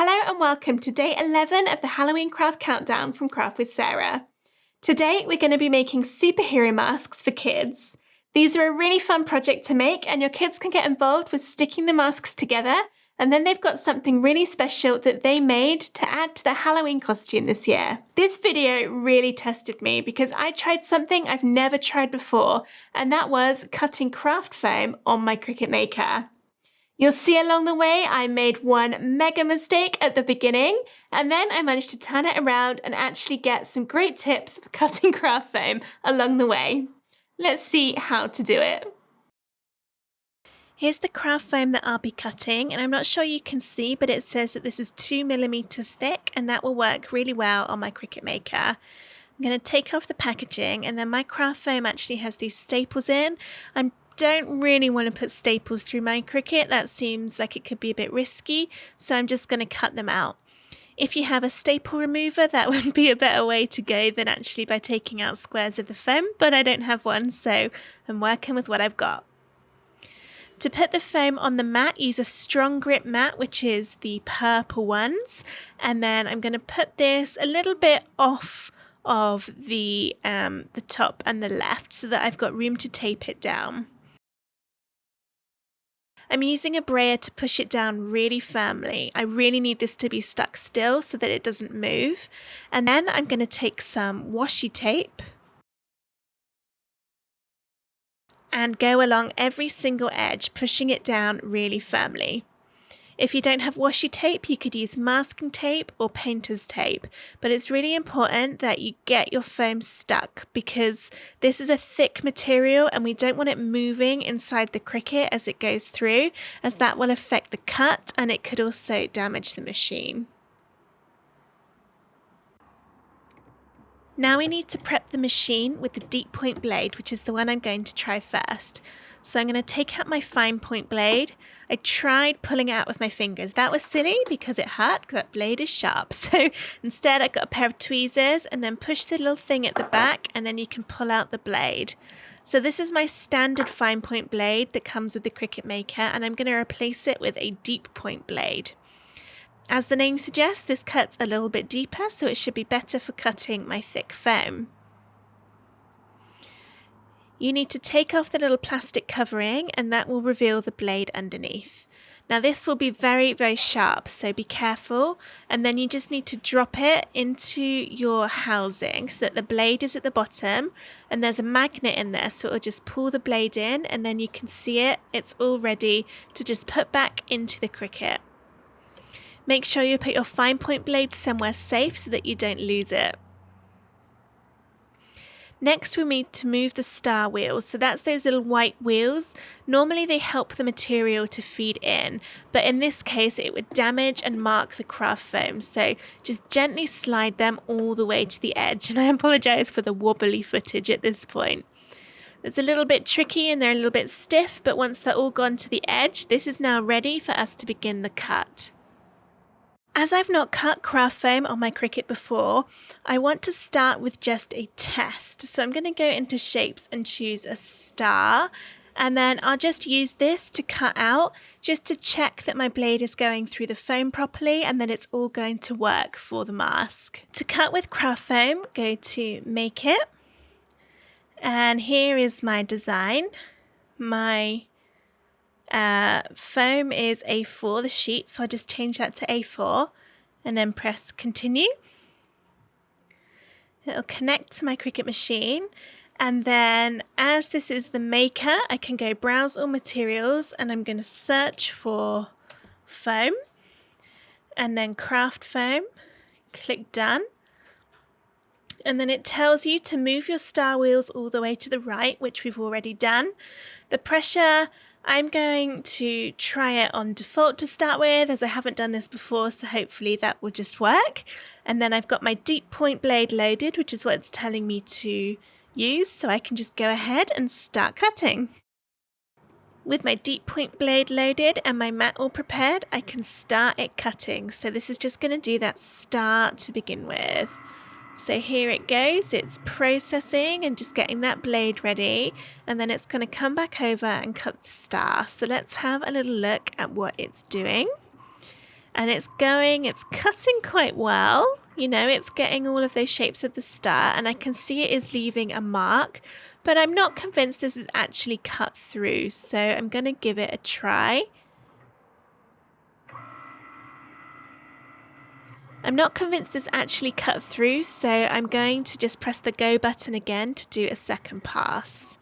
Hello and welcome to day 11 of the Halloween Craft Countdown from Craft with Sarah. Today we're going to be making superhero masks for kids. These are a really fun project to make and your kids can get involved with sticking the masks together, and then they've got something really special that they made to add to their Halloween costume this year. This video really tested me because I tried something I've never tried before, and that was cutting craft foam on my Cricut Maker. You'll see along the way I made one mega mistake at the beginning, and then I managed to turn it around and actually get some great tips for cutting craft foam along the way. Let's see how to do it. Here's the craft foam that I'll be cutting, and I'm not sure you can see, but it says that this is 2mm thick, and that will work really well on my Cricut Maker. I'm going to take off the packaging, and then my craft foam actually has these staples in. I don't really want to put staples through my Cricut. That seems like it could be a bit risky, so I'm just going to cut them out. If you have a staple remover, that would be a better way to go than actually by taking out squares of the foam, but I don't have one, so I'm working with what I've got. To put the foam on the mat, use a strong grip mat, which is the purple ones, and then I'm going to put this a little bit off of the top and the left so that I've got room to tape it down. I'm using a brayer to push it down really firmly. I really need this to be stuck still so that it doesn't move. And then I'm going to take some washi tape and go along every single edge, pushing it down really firmly. If you don't have washi tape, you could use masking tape or painter's tape, but it's really important that you get your foam stuck because this is a thick material and we don't want it moving inside the Cricut as it goes through, as that will affect the cut and it could also damage the machine. Now we need to prep the machine with the deep point blade, which is the one I'm going to try first. So I'm going to take out my fine point blade. I tried pulling it out with my fingers. That was silly because it hurt because that blade is sharp. So instead I got a pair of tweezers and then push the little thing at the back and then you can pull out the blade. So this is my standard fine point blade that comes with the Cricut Maker, and I'm going to replace it with a deep point blade. As the name suggests, this cuts a little bit deeper, so it should be better for cutting my thick foam. You need to take off the little plastic covering and that will reveal the blade underneath. Now this will be very, very sharp, so be careful, and then you just need to drop it into your housing so that the blade is at the bottom, and there's a magnet in there so it will just pull the blade in and then you can see it. It's all ready to just put back into the Cricut. Make sure you put your fine point blade somewhere safe so that you don't lose it. Next we need to move the star wheels, so that's those little white wheels. Normally they help the material to feed in, but in this case it would damage and mark the craft foam, so just gently slide them all the way to the edge, and I apologise for the wobbly footage at this point. It's a little bit tricky and they're a little bit stiff, but once they're all gone to the edge, this is now ready for us to begin the cut. As I've not cut craft foam on my Cricut before, I want to start with just a test. So I'm going to go into shapes and choose a star, and then I'll just use this to cut out just to check that my blade is going through the foam properly and that it's all going to work for the mask. To cut with craft foam, go to Make It, and here is my design. My foam is A4, the sheet, so I'll just change that to A4 and then press continue. It'll connect to my Cricut machine, and then as this is the maker, I can go browse all materials and I'm going to search for foam and then craft foam, click done, and then it tells you to move your star wheels all the way to the right, which we've already done. The pressure, I'm going to try it on default to start with, as I haven't done this before, so hopefully that will just work. And then I've got my deep point blade loaded, which is what it's telling me to use, so I can just go ahead and start cutting. With my deep point blade loaded and my mat all prepared, I can start it cutting. So this is just going to do that start to begin with. So here it goes, it's processing and just getting that blade ready, and then it's going to come back over and cut the star. So let's have a little look at what it's doing. And it's cutting quite well. You know, it's getting all of those shapes at the start, and I can see it is leaving a mark, but I'm not convinced this is actually cut through, so I'm going to give it a try. I'm not convinced it's actually cut through, so I'm going to just press the go button again to do a second pass.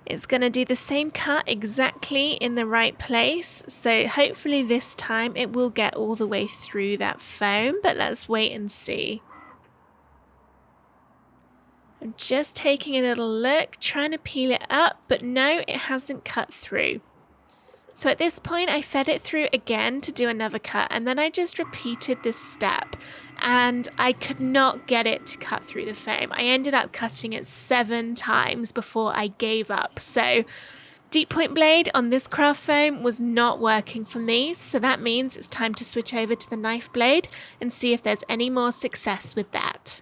It's going to do the same cut exactly in the right place, so hopefully this time it will get all the way through that foam, but let's wait and see. I'm just taking a little look, trying to peel it up, but no, it hasn't cut through. So at this point I fed it through again to do another cut, and then I just repeated this step and I could not get it to cut through the foam. I ended up cutting it 7 times before I gave up. So deep point blade on this craft foam was not working for me, so that means it's time to switch over to the knife blade and see if there's any more success with that.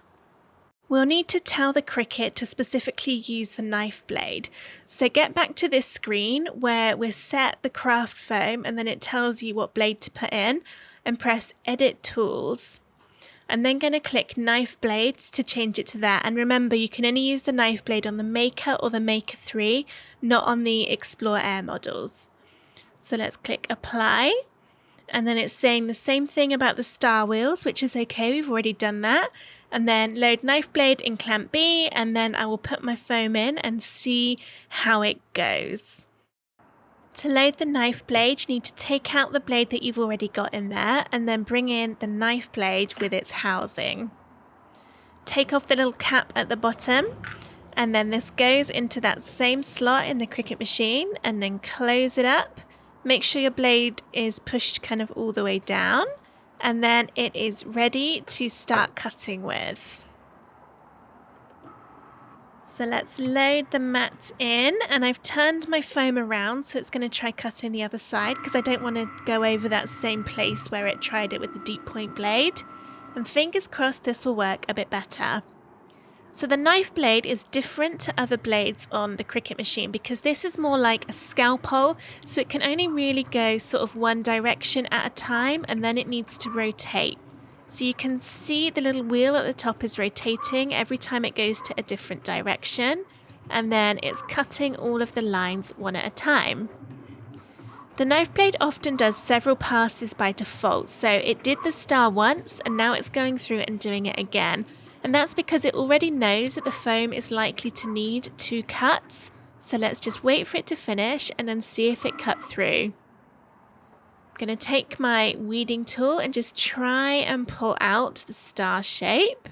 We'll need to tell the Cricut to specifically use the knife blade. So get back to this screen where we've set the craft foam and then it tells you what blade to put in, and press Edit Tools. I'm then going to click Knife Blade to change it to that. And remember, you can only use the knife blade on the Maker or the Maker 3, not on the Explore Air models. So let's click Apply. And then it's saying the same thing about the star wheels, which is okay, we've already done that. And then load knife blade in clamp B, and then I will put my foam in and see how it goes. To load the knife blade, you need to take out the blade that you've already got in there and then bring in the knife blade with its housing. Take off the little cap at the bottom, and then this goes into that same slot in the Cricut machine, and then close it up. Make sure your blade is pushed kind of all the way down, and then it is ready to start cutting with. So let's load the mat in, and I've turned my foam around so it's going to try cutting the other side because I don't want to go over that same place where it tried it with the deep point blade. And fingers crossed this will work a bit better. So the knife blade is different to other blades on the Cricut machine because this is more like a scalpel, so it can only really go sort of one direction at a time, and then it needs to rotate. So you can see the little wheel at the top is rotating every time it goes to a different direction, and then it's cutting all of the lines one at a time. The knife blade often does several passes by default, so it did the star once and now it's going through and doing it again. And that's because it already knows that the foam is likely to need 2 cuts. So let's just wait for it to finish and then see if it cut through. I'm going to take my weeding tool and just try and pull out the star shape.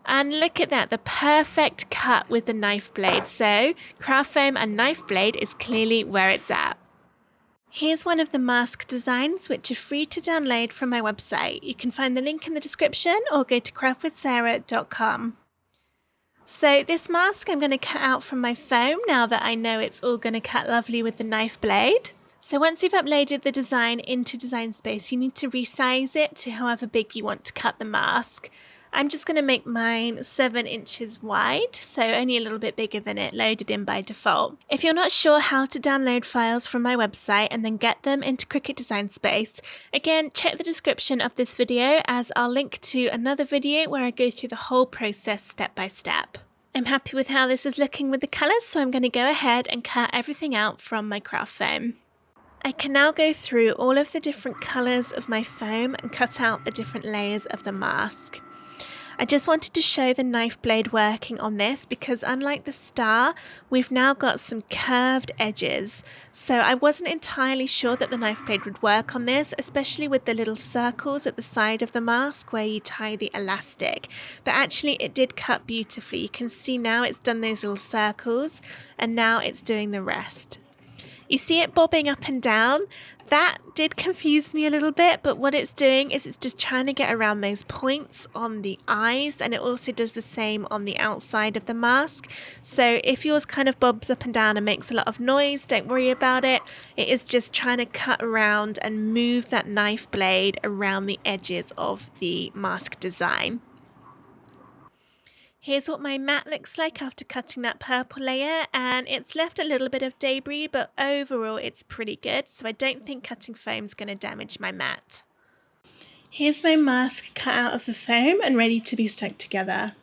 And look at that, the perfect cut with the knife blade. So craft foam and knife blade is clearly where it's at. Here's one of the mask designs which are free to download from my website. You can find the link in the description or go to craftwithsarah.com. So this mask I'm going to cut out from my foam now that I know it's all going to cut lovely with the knife blade. So once you've uploaded the design into Design Space, you need to resize it to however big you want to cut the mask. I'm just going to make mine 7 inches wide, so only a little bit bigger than it loaded in by default. If you're not sure how to download files from my website and then get them into Cricut Design Space, again, check the description of this video as I'll link to another video where I go through the whole process step by step. I'm happy with how this is looking with the colours, so I'm going to go ahead and cut everything out from my craft foam. I can now go through all of the different colours of my foam and cut out the different layers of the mask. I just wanted to show the knife blade working on this because unlike the star, we've now got some curved edges. So I wasn't entirely sure that the knife blade would work on this, especially with the little circles at the side of the mask where you tie the elastic. But actually it did cut beautifully. You can see now it's done those little circles and now it's doing the rest. You see it bobbing up and down. That did confuse me a little bit, but what it's doing is it's just trying to get around those points on the eyes, and it also does the same on the outside of the mask. So if yours kind of bobs up and down and makes a lot of noise, don't worry about it. It is just trying to cut around and move that knife blade around the edges of the mask design. Here's what my mat looks like after cutting that purple layer, and it's left a little bit of debris, but overall it's pretty good, so I don't think cutting foam is going to damage my mat. Here's my mask cut out of the foam and ready to be stuck together.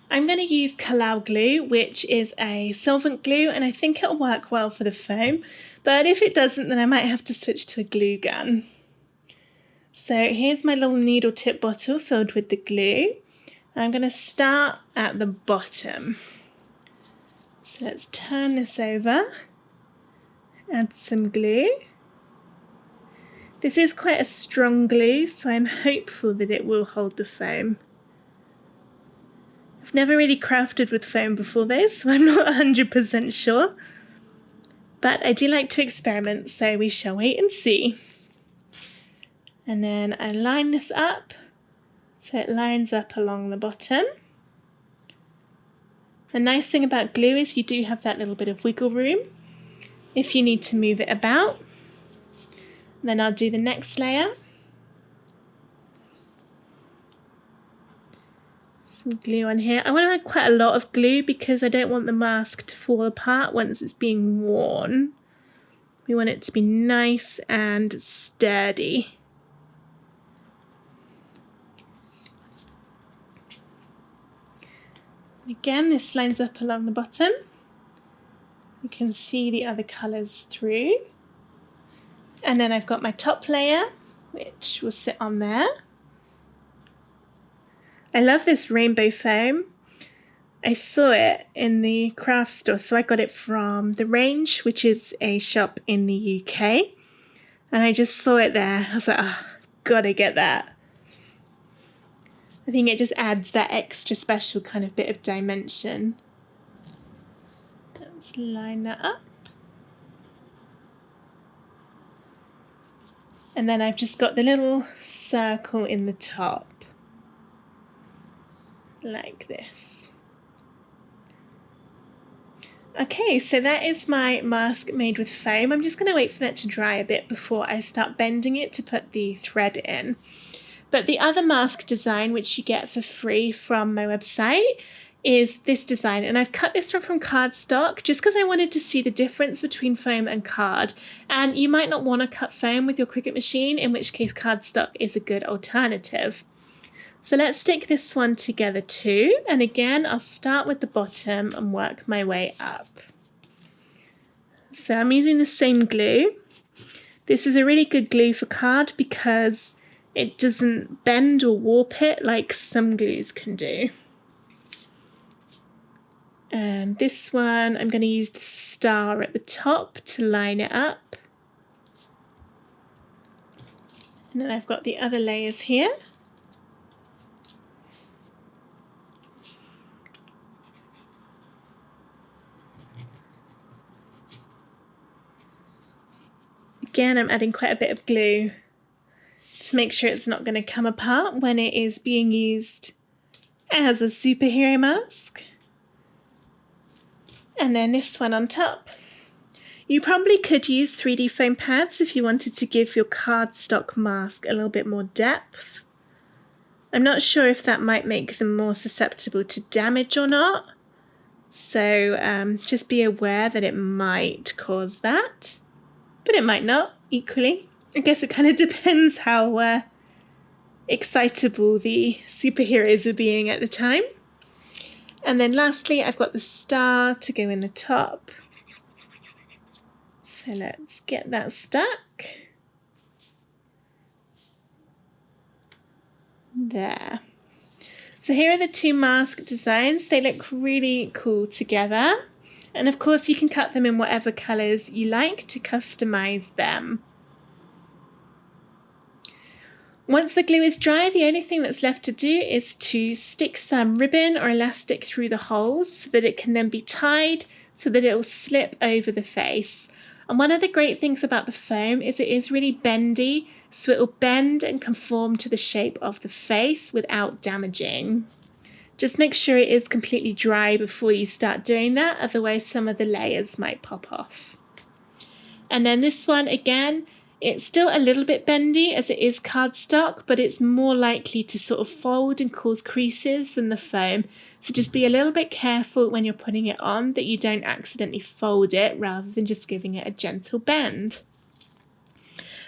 I'm going to use Kalau glue, which is a solvent glue, and I think it'll work well for the foam, but if it doesn't, then I might have to switch to a glue gun. So here's my little needle tip bottle filled with the glue. I'm going to start at the bottom. So let's turn this over, add some glue. This is quite a strong glue, so I'm hopeful that it will hold the foam. I've never really crafted with foam before this, so I'm not 100% sure. But I do like to experiment, so we shall wait and see. And then I line this up so it lines up along the bottom. The nice thing about glue is you do have that little bit of wiggle room if you need to move it about. Then I'll do the next layer. Some glue on here. I want to add quite a lot of glue because I don't want the mask to fall apart once it's being worn. We want it to be nice and sturdy. Again, this lines up along the bottom. You can see the other colours through. And then I've got my top layer, which will sit on there. I love this rainbow foam. I saw it in the craft store, so I got it from The Range, which is a shop in the UK. And I just saw it there. I was like, oh, gotta get that. I think it just adds that extra special kind of bit of dimension. Let's line that up. And then I've just got the little circle in the top. Like this. Okay, so that is my mask made with foam. I'm just going to wait for that to dry a bit before I start bending it to put the thread in. But the other mask design, which you get for free from my website, is this design. And I've cut this from cardstock just because I wanted to see the difference between foam and card. And you might not want to cut foam with your Cricut machine, in which case cardstock is a good alternative. So let's stick this one together too, and again I'll start with the bottom and work my way up. So I'm using the same glue. This is a really good glue for card because it doesn't bend or warp it like some glues can do. And this one I'm going to use the star at the top to line it up. And then I've got the other layers here. Again, I'm adding quite a bit of glue to make sure it's not going to come apart when it is being used as a superhero mask. And then this one on top. You probably could use 3D foam pads if you wanted to give your cardstock mask a little bit more depth. I'm not sure if that might make them more susceptible to damage or not. So just be aware that it might cause that. But it might not, equally. I guess it kind of depends how excitable the superheroes are being at the time. And then lastly, I've got the star to go in the top. So let's get that stuck. There. So here are the two mask designs. They look really cool together. And of course you can cut them in whatever colours you like to customise them. Once the glue is dry, the only thing that's left to do is to stick some ribbon or elastic through the holes so that it can then be tied so that it will slip over the face. And one of the great things about the foam is it is really bendy, so it will bend and conform to the shape of the face without damaging. Just make sure it is completely dry before you start doing that, otherwise some of the layers might pop off. And then this one again It's still a little bit bendy as it is cardstock, but it's more likely to sort of fold and cause creases than the foam. So just be a little bit careful when you're putting it on that you don't accidentally fold it rather than just giving it a gentle bend.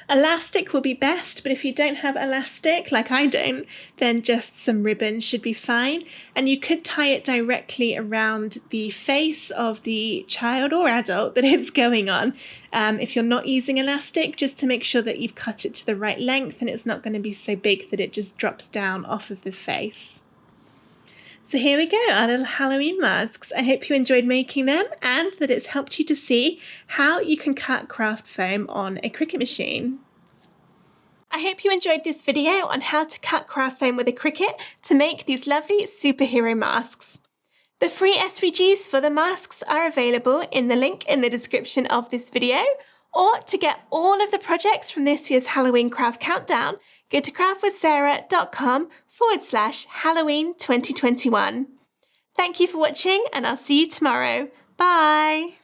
Elastic will be best, but if you don't have elastic, like I don't, then just some ribbon should be fine. And you could tie it directly around the face of the child or adult that it's going on. If you're not using elastic, just to make sure that you've cut it to the right length and it's not going to be so big that it just drops down off of the face. So here we go, our little Halloween masks. I hope you enjoyed making them and that it's helped you to see how you can cut craft foam on a Cricut machine. I hope you enjoyed this video on how to cut craft foam with a Cricut to make these lovely superhero masks. The free SVGs for the masks are available in the link in the description of this video, or to get all of the projects from this year's Halloween Craft Countdown, go to craftwithsarah.com/Halloween 2021. Thank you for watching and I'll see you tomorrow. Bye!